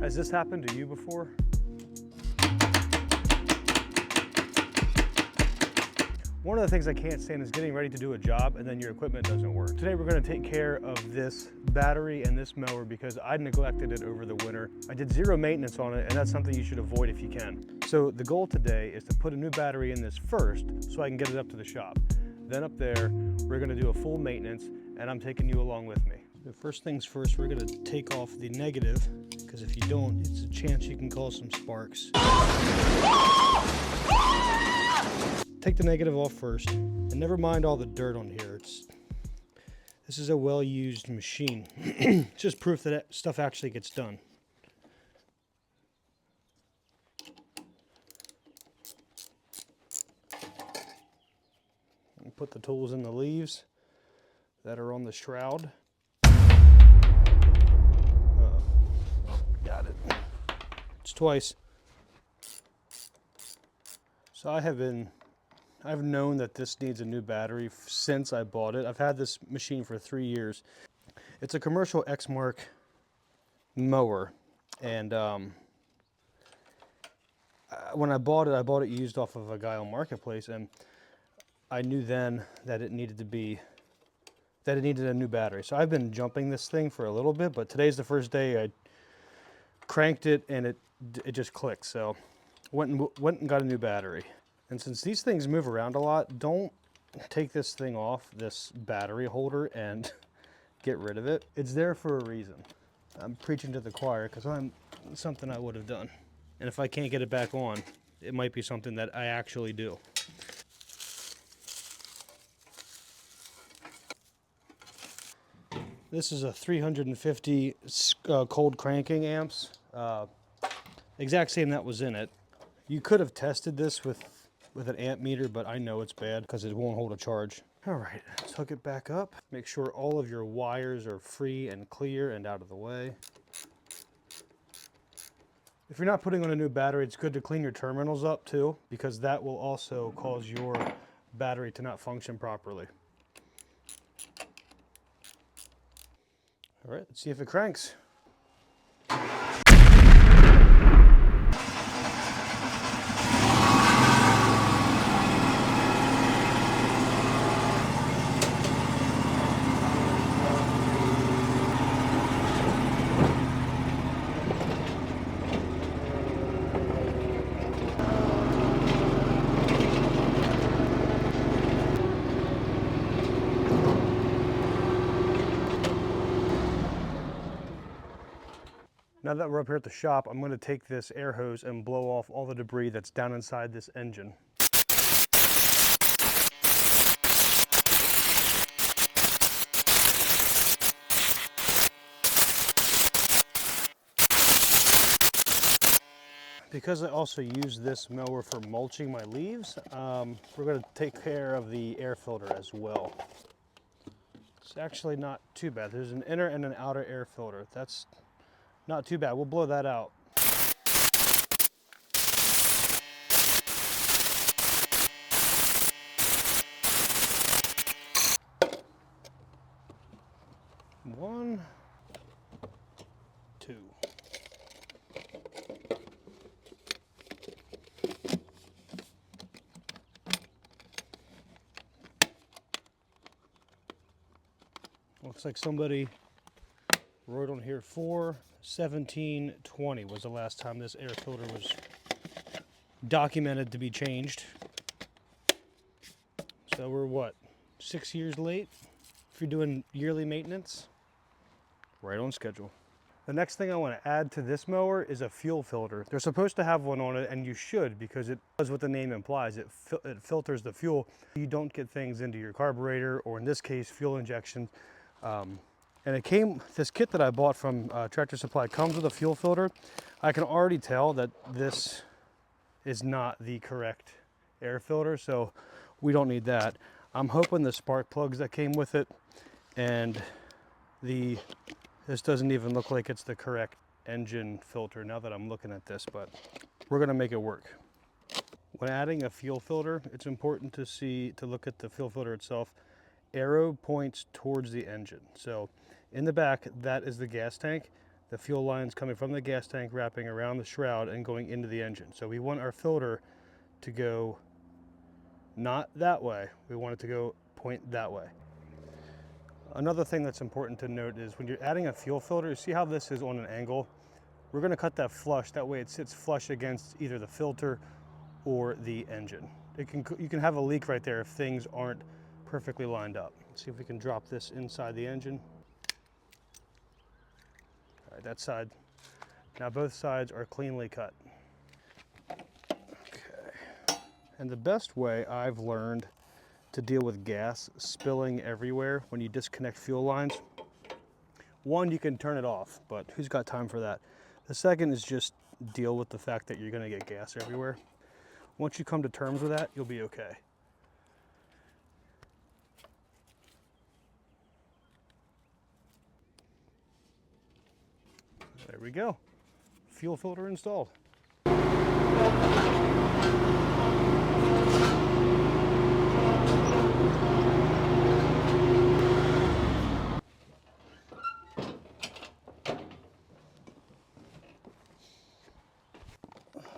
Has this happened to you before? One of the things I can't stand is getting ready to do a job and then your equipment doesn't work. Today we're going to take care of this battery and this mower because I neglected it over the winter. I did zero maintenance on it, and that's something you should avoid if you can. So the goal today is to put a new battery in this first so I can get it up to the shop. Then up there, we're going to do a full maintenance, and I'm taking you along with me. The first things first, we're going to take off the negative, because if you don't, it's a chance you can cause some sparks. Take the negative off first, and never mind all the dirt on here. This is a well-used machine. It's just proof that stuff actually gets done. And put the tools in the leaves that are on the shroud. Got it. It's twice. So I've known that this needs a new battery since I bought it. I've had this machine for 3 years. It's a commercial X-Mark mower, and when I bought it used off of a guy on Marketplace, and I knew then that it needed a new battery. So I've been jumping this thing for a little bit, but today's the first day I cranked it and it just clicked. So went and got a new battery. And since these things move around a lot, don't take this thing off this battery holder and get rid of it. It's there for a reason. I'm preaching to the choir because it's something I would have done. And if I can't get it back on, it might be something that I actually do. This is a 350 cold cranking amps. Exact same that was in it. You could have tested this with an amp meter, but I know it's bad because it won't hold a charge. All right, let's hook it back up. Make sure all of your wires are free and clear and out of the way. If you're not putting on a new battery, it's good to clean your terminals up too, because that will also cause your battery to not function properly. All right, let's see if it cranks. Now that we're up here at the shop, I'm going to take this air hose and blow off all the debris that's down inside this engine. Because I also use this mower for mulching my leaves, we're going to take care of the air filter as well. It's actually not too bad. There's an inner and an outer air filter. That's not too bad. We'll blow that out. One, two. Looks like somebody wrote on here 4/17/20 was the last time this air filter was documented to be changed. So we're what, 6 years late? If you're doing yearly maintenance, right on schedule. The next thing I want to add to this mower is a fuel filter. They're supposed to have one on it, and you should, because it does what the name implies. It filters the fuel. You don't get things into your carburetor, or in this case, fuel injection. And this kit that I bought from Tractor Supply comes with a fuel filter. I can already tell that this is not the correct air filter, so we don't need that. I'm hoping the spark plugs that came with it, and this doesn't even look like it's the correct engine filter now that I'm looking at this, but we're gonna make it work. When adding a fuel filter, it's important to look at the fuel filter itself. Arrow points towards the engine. So in the back, that is the gas tank. the fuel lines coming from the gas tank, wrapping around the shroud and going into the engine. So we want our filter to go not that way. We want it to go point that way. Another thing that's important to note is when you're adding a fuel filter, you see how this is on an angle? We're going to cut that flush. That way it sits flush against either the filter or the engine. You can have a leak right there if things aren't perfectly lined up. Let's see if we can drop this inside the engine. All right, that side. Now both sides are cleanly cut. Okay. And the best way I've learned to deal with gas spilling everywhere when you disconnect fuel lines, one, you can turn it off, but who's got time for that? The second is just deal with the fact that you're going to get gas everywhere. Once you come to terms with that, you'll be okay. There we go. Fuel filter installed.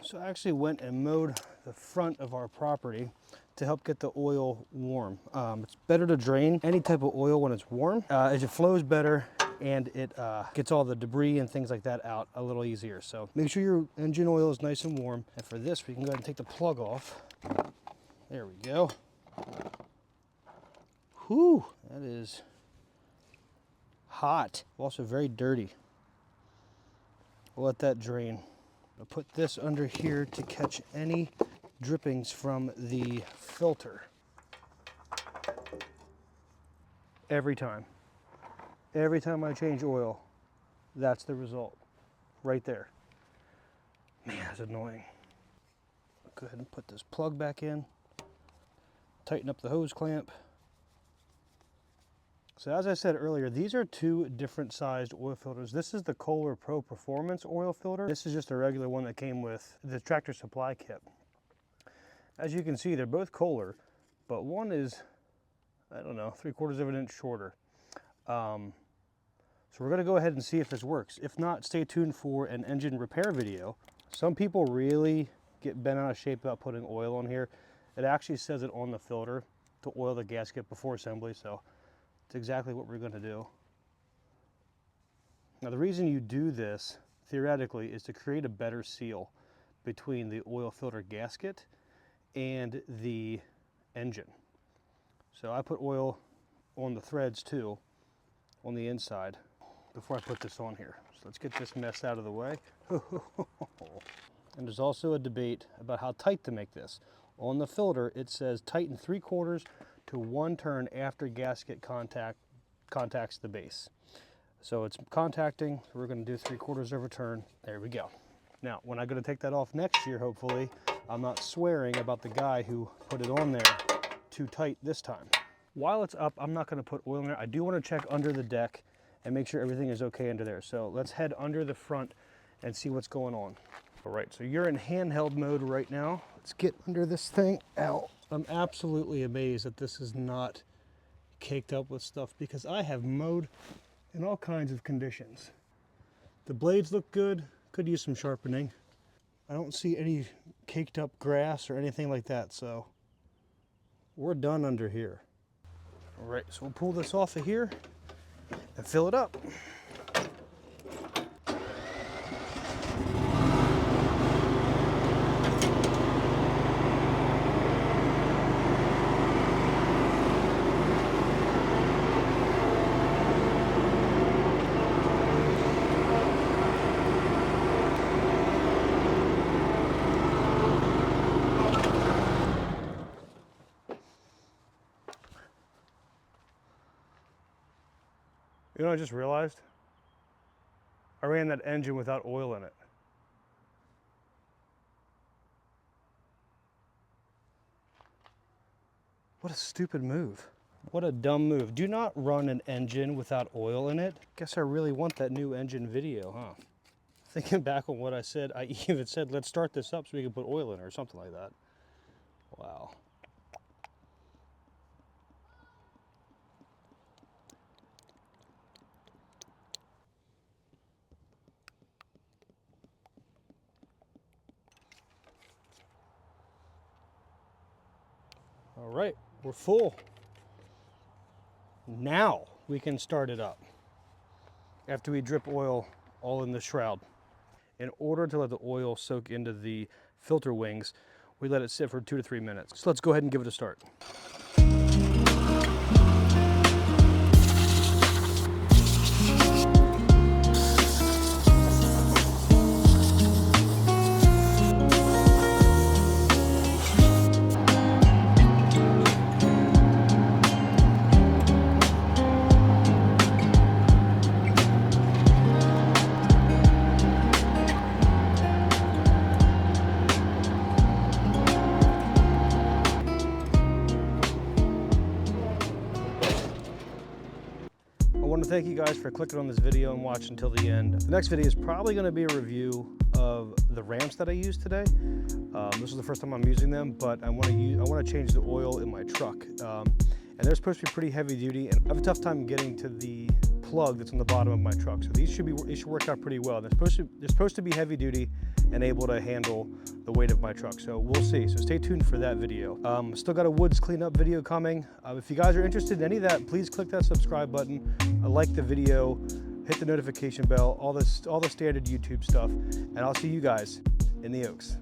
So I actually went and mowed the front of our property to help get the oil warm. It's better to drain any type of oil when it's warm, as it flows better and it gets all the debris and things like that out a little easier. So make sure your engine oil is nice and warm. And for this, we can go ahead and take the plug off. There we go. Whew, that is hot. Also very dirty. We'll let that drain. I'll put this under here to catch any drippings from the filter. Every time. Every time I change oil, that's the result. Right there. Man, that's annoying. Go ahead and put this plug back in. Tighten up the hose clamp. So as I said earlier, these are two different sized oil filters. This is the Kohler Pro Performance oil filter. This is just a regular one that came with the Tractor Supply kit. As you can see, they're both Kohler, but one is, I don't know, 3/4 of an inch shorter. So we're gonna go ahead and see if this works. If not, stay tuned for an engine repair video. Some people really get bent out of shape about putting oil on here. It actually says it on the filter to oil the gasket before assembly, so it's exactly what we're gonna do. Now the reason you do this, theoretically, is to create a better seal between the oil filter gasket and the engine. So I put oil on the threads too, on the inside, before I put this on here. So let's get this mess out of the way. And there's also a debate about how tight to make this. On the filter, it says tighten 3/4 to 1 turn after gasket contacts the base. So it's contacting, so we're gonna do 3/4 of a turn. There we go. Now, when I'm gonna take that off next year, hopefully, I'm not swearing about the guy who put it on there too tight this time. While it's up, I'm not gonna put oil in there. I do wanna check under the deck and make sure everything is okay under there. So let's head under the front and see what's going on. All right, so you're in handheld mode right now. Let's get under this thing. Ow. I'm absolutely amazed that this is not caked up with stuff because I have mowed in all kinds of conditions. The blades look good, could use some sharpening. I don't see any caked up grass or anything like that, so we're done under here. All right, so we'll pull this off of here and fill it up. You know what I just realized? I ran that engine without oil in it. What a stupid move. What a dumb move. Do not run an engine without oil in it. Guess I really want that new engine video, huh? Thinking back on what I said, I even said, let's start this up so we can put oil in it or something like that. Wow. All right, we're full. Now we can start it up after we drip oil all in the shroud. In order to let the oil soak into the filter wings, we let it sit for 2 to 3 minutes. So let's go ahead and give it a start. I want to thank you guys for clicking on this video and watching until the end. The next video is probably going to be a review of the ramps that I used today. This is the first time I'm using them, but I want to change the oil in my truck. And they're supposed to be pretty heavy duty, and I have a tough time getting to the plug that's on the bottom of my truck. So these should work out pretty well. They're supposed to be heavy duty and able to handle the weight of my truck. So we'll see. So stay tuned for that video. Still got a woods cleanup video coming. If you guys are interested in any of that, please click that subscribe button, like the video, hit the notification bell, all the standard YouTube stuff, and I'll see you guys in the Oaks.